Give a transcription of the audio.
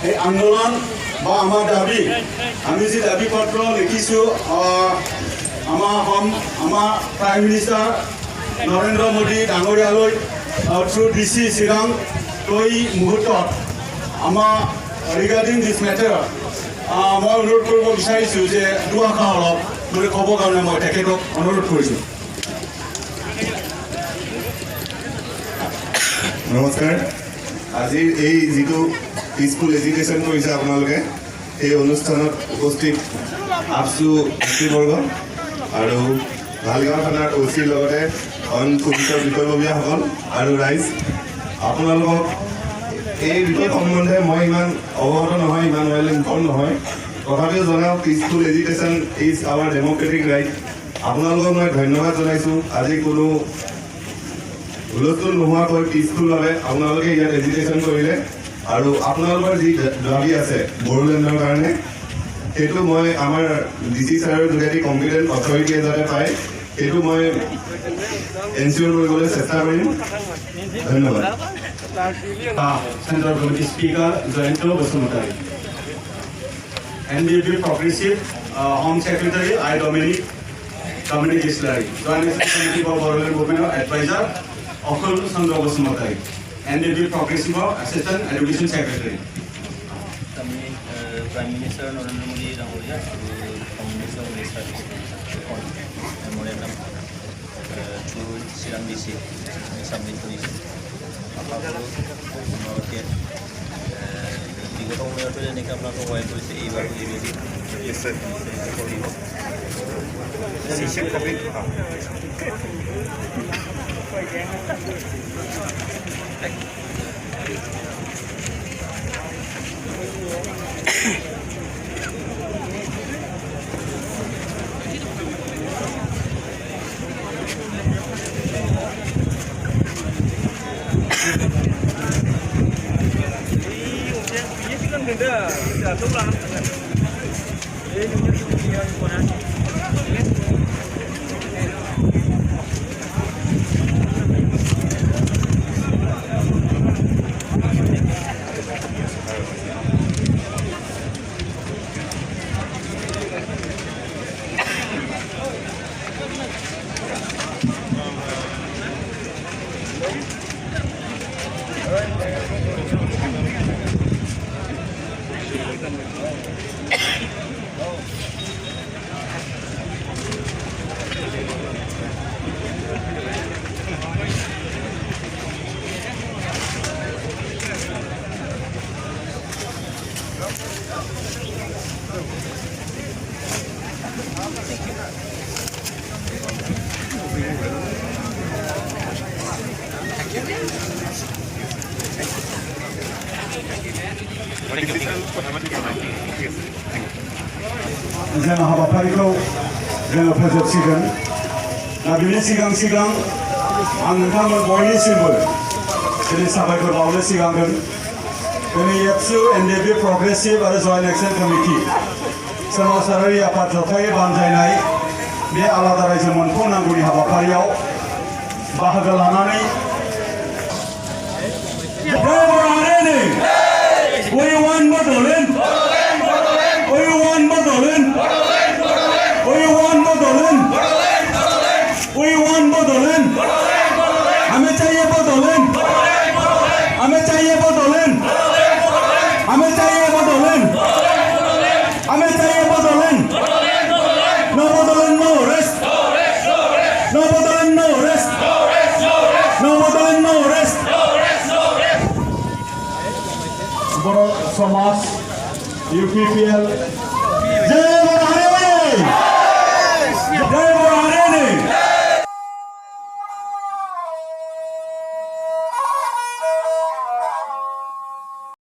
এই আন্দোলন বা আমাৰ দাবী আমি যি দাবী পত্ৰ লিখিছোঁ আমাৰ প্ৰাইম মিনিষ্টাৰ নৰেন্দ্ৰ মোদী ডাঙৰীয়ালৈ থ্ৰু DC চিৰাং এই মুহূৰ্তত আমাৰ ৰিগাৰ্ডিং দিছ মেটাৰ মই অনুৰোধ কৰিব বিচাৰিছোঁ যে দুআষাৰ অলপ মানে ক'বৰ কাৰণে মই তেখেতক অনুৰোধ কৰিছোঁ। নমস্কাৰ। আজিৰ এই যিটো পিচফুল এডুকেশ্যন কৰিছে আপোনালোকে এই অনুষ্ঠানত উপস্থিত আপচু ব্যক্তিবৰ্গ আৰু ভালগাঁও থানাৰ OCৰ লগতে অইন পুলিচৰ বিষয়ববীয়াসকল আৰু ৰাইজ, আপোনালোকক এই বিষয় সম্বন্ধে মই ইমান অৱগত নহয়, ইমান ৱেল ইনফৰ্ম নহয়, তথাপিও জনাওঁ peaceful education is our democratic right. আপোনালোকক মই ধন্যবাদ জনাইছোঁ। আজি কোনো হুলস্থুল নোহোৱাকৈ পিচফুলভাৱে আপোনালোকে ইয়াত এডুকেশ্যন কৰিলে আৰু আপোনালোকৰ যি দাবী আছে বড়োলেণ্ডৰ কাৰণে সেইটো মই আমাৰ DC ছাৰৰ যোগেদি কম্পিটেণ্ট অথৰিটিয়ে যাতে পায় সেইটো মই এনচিঅ'ৰ কৰিবলৈ চেষ্টা কৰিম। ধন্যবাদ। Central Committee Speaker Jayanta Basumatayi, NDP Progressive Home Secretary I Dominic Gislari, Joint Committee for Bodoland Movement Advisor Akul Chandra Basumatayi, NDP Progressive Assistant Education Secretary. Kami Prime Minister Narendra Modi Dangoriya Home Minister Memorandum to Chirang DC submit কৰিছে। আপোনালোকে বিগত সময়তো যেনেকৈ আপোনালোকক সহায় কৰিছে এইবাৰো এইবেলি जों हाबाफारिखौ जोङो फोजोबसिगोन। दा बिनि सिगां आं नोंथांमोन बयनिसिमबो दिनै साबायखर बावनो सिगांगोन। दिनै एबसु NDP प्रग्रेसिभ आरो जयेन्ट एक्सन कमिटि सोमावसारारि आफाद जथायै बानजायनाय बे आलादा रायजो मोनफुंनांगौनि हाबाफारियाव बाहागो लानानै We want bodoland. We want bodoland. We want bodoland. We want bodoland. हमें चाहिए bodoland. हमें चाहिए bodoland. हमें चाहिए bodoland. हमें चाहिए bodoland. No bodoland, no rest. No bodoland, no rest. No bodoland, no rest. Boro Somas UPPL Jai